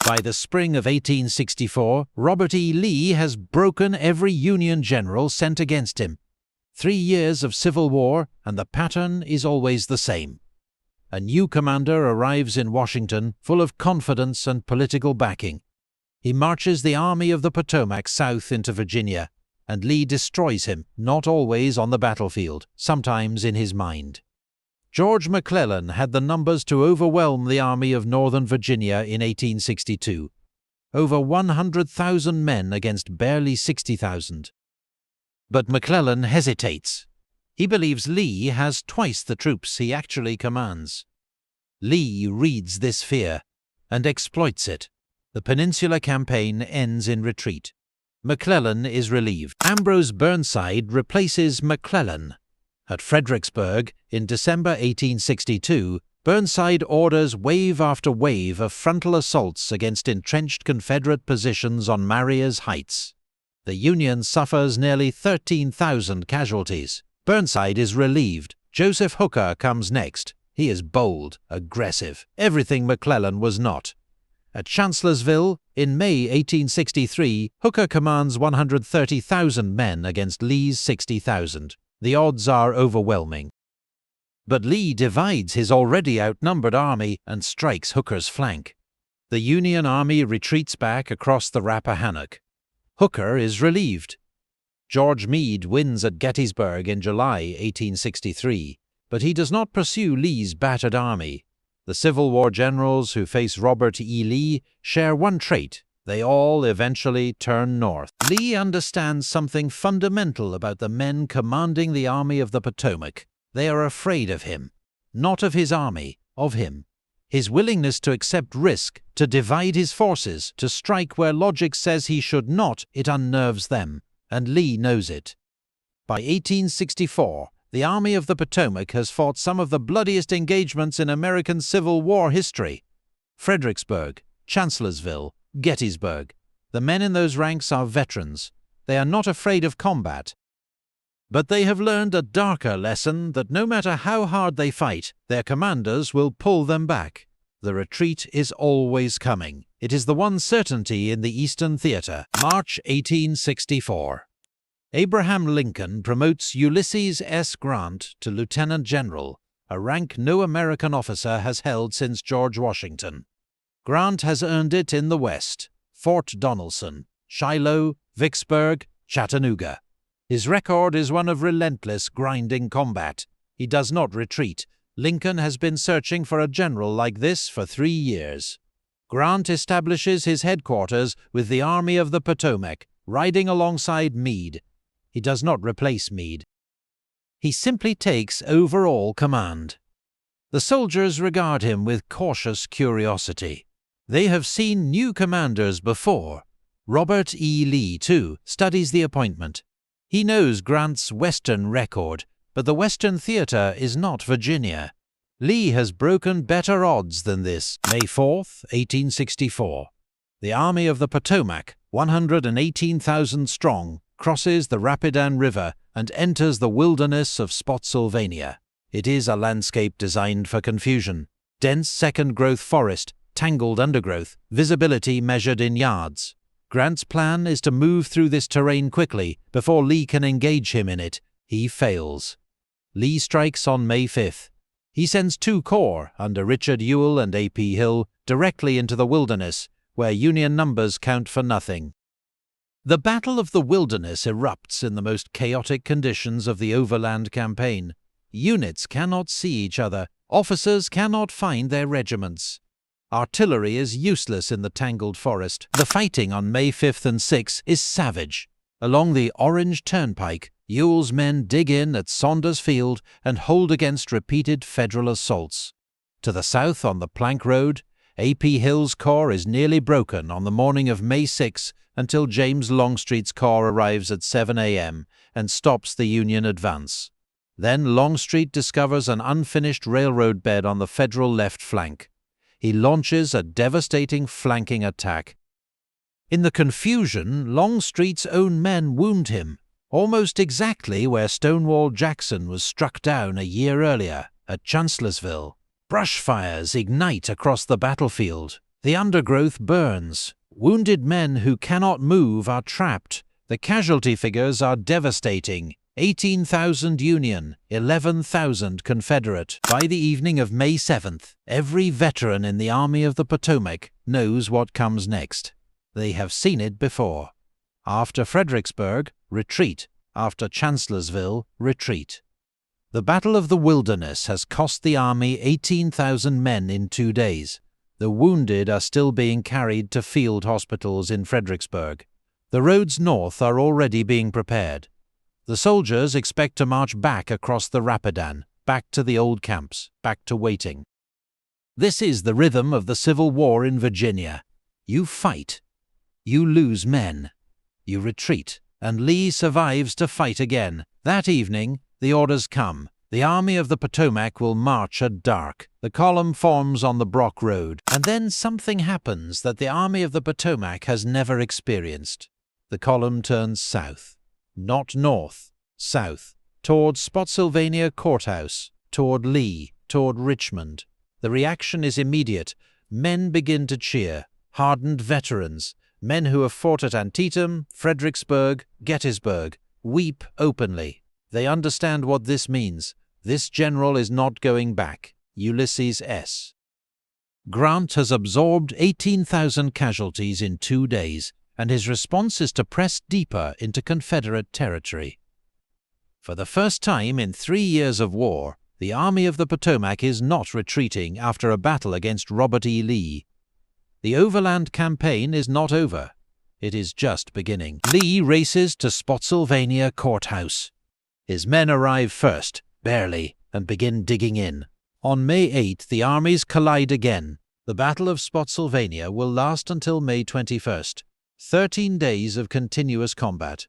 By the spring of 1864, Robert E. Lee has broken every Union general sent against him. 3 years of civil war, and the pattern is always the same. A new commander arrives in Washington full of confidence and political backing. He marches the Army of the Potomac south into Virginia, and Lee destroys him, not always on the battlefield, sometimes in his mind. George McClellan had the numbers to overwhelm the Army of Northern Virginia in 1862. Over 100,000 men against barely 60,000. But McClellan hesitates. He believes Lee has twice the troops he actually commands. Lee reads this fear and exploits it. The Peninsula Campaign ends in retreat. McClellan is relieved. Ambrose Burnside replaces McClellan. At Fredericksburg, in December 1862, Burnside orders wave after wave of frontal assaults against entrenched Confederate positions on Maria's Heights. The Union suffers nearly 13,000 casualties. Burnside is relieved. Joseph Hooker comes next. He is bold, aggressive, everything McClellan was not. At Chancellorsville, in May 1863, Hooker commands 130,000 men against Lee's 60,000. The odds are overwhelming. But Lee divides his already outnumbered army and strikes Hooker's flank. The Union army retreats back across the Rappahannock. Hooker is relieved. George Meade wins at Gettysburg in July 1863, but he does not pursue Lee's battered army. The Civil War generals who face Robert E. Lee share one trait: they all eventually turn north. Lee understands something fundamental about the men commanding the Army of the Potomac. They are afraid of him. Not of his army, of him. His willingness to accept risk, to divide his forces, to strike where logic says he should not, it unnerves them. And Lee knows it. By 1864, the Army of the Potomac has fought some of the bloodiest engagements in American Civil War history. Fredericksburg, Chancellorsville, Gettysburg. The men in those ranks are veterans. They are not afraid of combat. But they have learned a darker lesson that no matter how hard they fight, their commanders will pull them back. The retreat is always coming. It is the one certainty in the Eastern Theater. March 1864. Abraham Lincoln promotes Ulysses S. Grant to Lieutenant General, a rank no American officer has held since George Washington. Grant has earned it in the West: Fort Donelson, Shiloh, Vicksburg, Chattanooga. His record is one of relentless, grinding combat. He does not retreat. Lincoln has been searching for a general like this for 3 years. Grant establishes his headquarters with the Army of the Potomac, riding alongside Meade. He does not replace Meade. He simply takes overall command. The soldiers regard him with cautious curiosity. They have seen new commanders before. Robert E. Lee, too, studies the appointment. He knows Grant's Western record, but the Western Theater is not Virginia. Lee has broken better odds than this. May 4th, 1864. The Army of the Potomac, 118,000 strong, crosses the Rapidan River and enters the wilderness of Spotsylvania. It is a landscape designed for confusion. Dense second-growth forest, tangled undergrowth, visibility measured in yards. Grant's plan is to move through this terrain quickly before Lee can engage him in it. He fails. Lee strikes on May 5th. He sends 2 corps, under Richard Ewell and A.P. Hill, directly into the wilderness, where Union numbers count for nothing. The Battle of the Wilderness erupts in the most chaotic conditions of the Overland Campaign. Units cannot see each other. Officers cannot find their regiments. Artillery is useless in the tangled forest. The fighting on May 5th and 6th is savage. Along the Orange Turnpike, Ewell's men dig in at Saunders Field and hold against repeated Federal assaults. To the south on the Plank Road, A.P. Hill's corps is nearly broken on the morning of May 6 until James Longstreet's corps arrives at 7 a.m. and stops the Union advance. Then Longstreet discovers an unfinished railroad bed on the Federal left flank. He launches a devastating flanking attack. In the confusion, Longstreet's own men wound him, almost exactly where Stonewall Jackson was struck down a year earlier, at Chancellorsville. Brush fires ignite across the battlefield. The undergrowth burns. Wounded men who cannot move are trapped. The casualty figures are devastating. 18,000 Union, 11,000 Confederate. By the evening of May 7th, every veteran in the Army of the Potomac knows what comes next. They have seen it before. After Fredericksburg, retreat. After Chancellorsville, retreat. The Battle of the Wilderness has cost the Army 18,000 men in 2 days. The wounded are still being carried to field hospitals in Fredericksburg. The roads north are already being prepared. The soldiers expect to march back across the Rapidan, back to the old camps, back to waiting. This is the rhythm of the Civil War in Virginia. You fight. You lose men. You retreat, and Lee survives to fight again. That evening, the orders come. The Army of the Potomac will march at dark. The column forms on the Brock Road, and then something happens that the Army of the Potomac has never experienced. The column turns south. Not north, south, toward Spotsylvania courthouse, toward Lee, toward Richmond. The reaction is immediate. Men begin to cheer. Hardened veterans, men who have fought at Antietam, Fredericksburg, Gettysburg, weep openly. They understand what this means. This general is not going back. Ulysses S. Grant has absorbed 18,000 casualties in 2 days, and his response is to press deeper into Confederate territory. For the first time in 3 years of war, the Army of the Potomac is not retreating after a battle against Robert E. Lee. The overland campaign is not over. It is just beginning. Lee races to Spotsylvania courthouse. His men arrive first, barely, and begin digging in. On May 8th, the armies collide again. The Battle of Spotsylvania will last until May 21st. 13 days of continuous combat.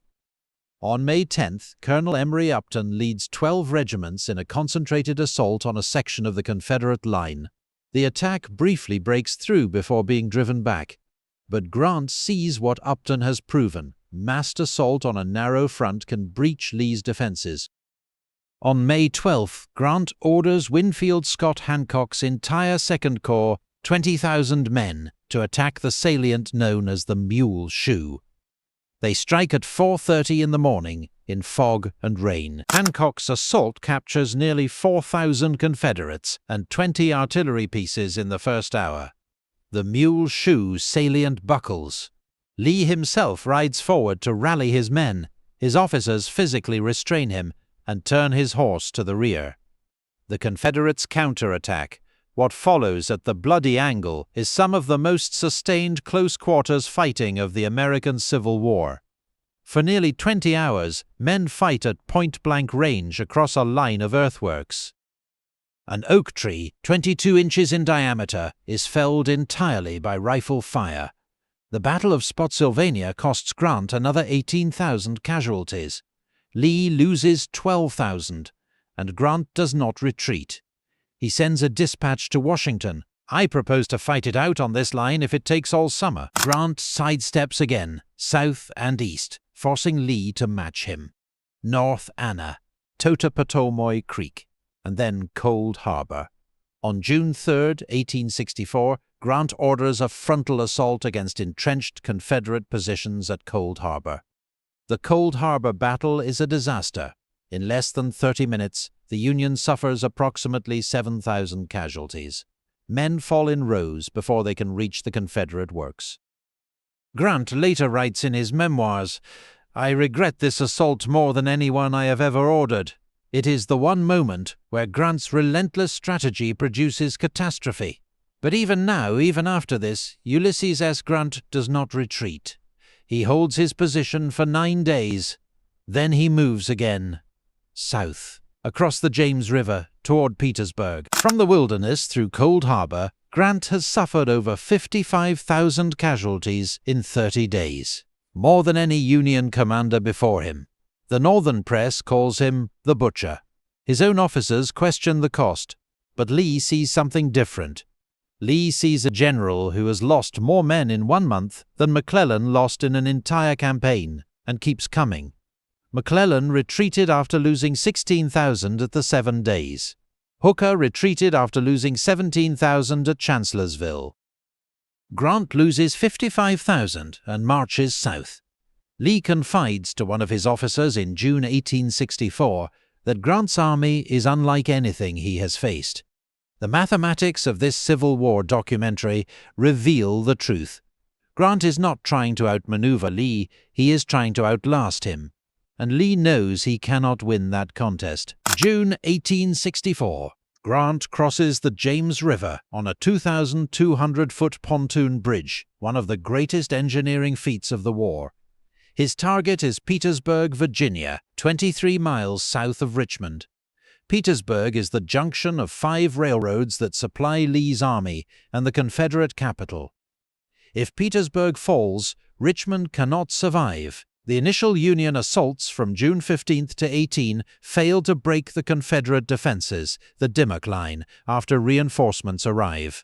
On May 10th, Colonel Emory Upton leads 12 regiments in a concentrated assault on a section of the Confederate line. The attack briefly breaks through before being driven back, but Grant sees what Upton has proven. Massed assault on a narrow front can breach Lee's defenses. On May 12th, Grant orders Winfield Scott Hancock's entire Second Corps, 20,000 men, to attack the salient known as the Mule Shoe. They strike at 4:30 in the morning, in fog and rain. Hancock's assault captures nearly 4,000 Confederates and 20 artillery pieces in the first hour. The Mule Shoe salient buckles. Lee himself rides forward to rally his men. His officers physically restrain him and turn his horse to the rear. The Confederates counterattack. What follows at the Bloody Angle is some of the most sustained close-quarters fighting of the American Civil War. For nearly 20 hours, men fight at point-blank range across a line of earthworks. An oak tree, 22 inches in diameter, is felled entirely by rifle fire. The Battle of Spotsylvania costs Grant another 18,000 casualties. Lee loses 12,000, and Grant does not retreat. He sends a dispatch to Washington. "I propose to fight it out on this line if it takes all summer." Grant sidesteps again, south and east, forcing Lee to match him. North Anna, Totopotomoy Creek, and then Cold Harbor. On June 3, 1864, Grant orders a frontal assault against entrenched Confederate positions at Cold Harbor. The Cold Harbor battle is a disaster. In less than 30 minutes, the Union suffers approximately 7,000 casualties. Men fall in rows before they can reach the Confederate works. Grant later writes in his memoirs, "I regret this assault more than any one I have ever ordered. It is the one moment where Grant's relentless strategy produces catastrophe." But even now, even after this, Ulysses S. Grant does not retreat. He holds his position for 9 days. Then he moves again, south, across the James River, toward Petersburg. From the Wilderness through Cold Harbor, Grant has suffered over 55,000 casualties in 30 days, more than any Union commander before him. The Northern press calls him the Butcher. His own officers question the cost, but Lee sees something different. Lee sees a general who has lost more men in 1 month than McClellan lost in an entire campaign, and keeps coming. McClellan retreated after losing 16,000 at the 7 days. Hooker retreated after losing 17,000 at Chancellorsville. Grant loses 55,000 and marches south. Lee confides to one of his officers in June 1864 that Grant's army is unlike anything he has faced. The mathematics of this Civil War documentary reveal the truth. Grant is not trying to outmaneuver Lee, he is trying to outlast him. And Lee knows he cannot win that contest. June 1864. Grant crosses the James River on a 2,200-foot pontoon bridge, one of the greatest engineering feats of the war. His target is Petersburg, Virginia, 23 miles south of Richmond. Petersburg is the junction of 5 railroads that supply Lee's army and the Confederate capital. If Petersburg falls, Richmond cannot survive. The initial Union assaults from June 15 to 18 failed to break the Confederate defenses, the Dimmock Line, after reinforcements arrive.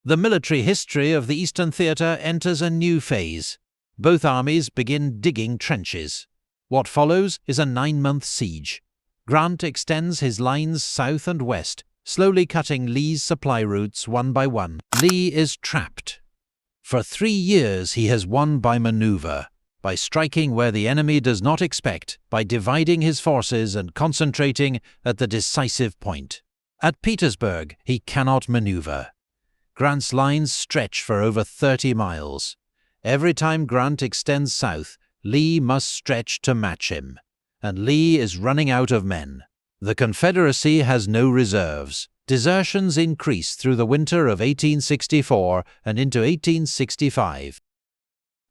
The military history of the Eastern Theater enters a new phase. Both armies begin digging trenches. What follows is a 9-month siege. Grant extends his lines south and west, slowly cutting Lee's supply routes one by one. Lee is trapped. For 3 years he has won by maneuver, by striking where the enemy does not expect, by dividing his forces and concentrating at the decisive point. At Petersburg, he cannot maneuver. Grant's lines stretch for over 30 miles. Every time Grant extends south, Lee must stretch to match him. And Lee is running out of men. The Confederacy has no reserves. Desertions increase through the winter of 1864 and into 1865.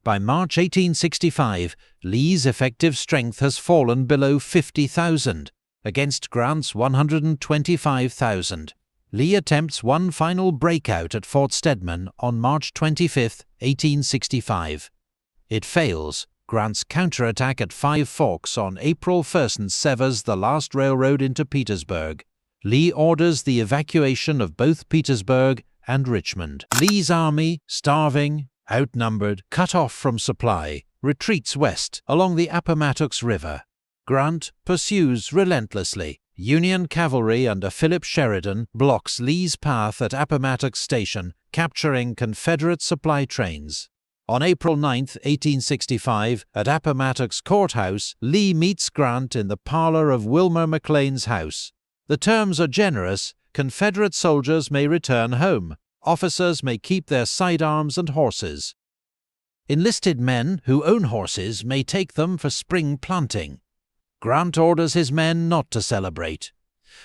By March 1865, Lee's effective strength has fallen below 50,000, against Grant's 125,000. Lee attempts one final breakout at Fort Stedman on March 25, 1865. It fails. Grant's counterattack at Five Forks on April 1st severs the last railroad into Petersburg. Lee orders the evacuation of both Petersburg and Richmond. Lee's army, starving, outnumbered, cut off from supply, retreats west along the Appomattox River. Grant pursues relentlessly. Union cavalry under Philip Sheridan blocks Lee's path at Appomattox Station, capturing Confederate supply trains. On April 9, 1865, at Appomattox Courthouse, Lee meets Grant in the parlor of Wilmer McLean's house. The terms are generous. Confederate soldiers may return home. Officers may keep their sidearms and horses. Enlisted men who own horses may take them for spring planting. Grant orders his men not to celebrate.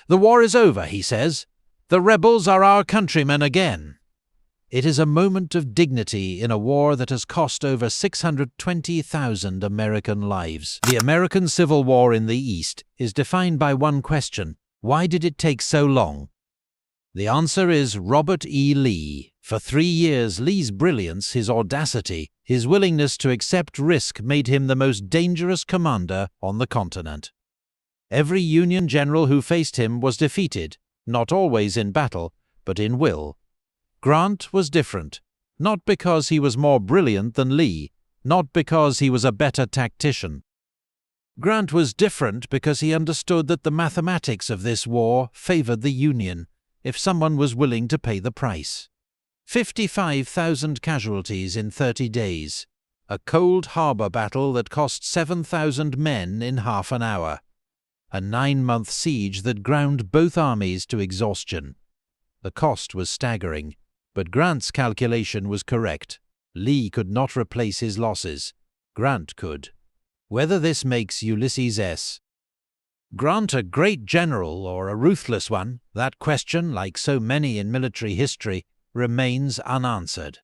"The war is over," he says. "The rebels are our countrymen again." It is a moment of dignity in a war that has cost over 620,000 American lives. The American Civil War in the East is defined by one question: why did it take so long? The answer is Robert E. Lee. For 3 years, Lee's brilliance, his audacity, his willingness to accept risk made him the most dangerous commander on the continent. Every Union general who faced him was defeated, not always in battle, but in will. Grant was different, not because he was more brilliant than Lee, not because he was a better tactician. Grant was different because he understood that the mathematics of this war favored the Union, if someone was willing to pay the price. 55,000 casualties in 30 days. A Cold Harbor battle that cost 7,000 men in half an hour. A 9-month siege that ground both armies to exhaustion. The cost was staggering, but Grant's calculation was correct. Lee could not replace his losses. Grant could. Whether this makes Ulysses S. Grant a great general or a ruthless one, that question, like so many in military history, remains unanswered.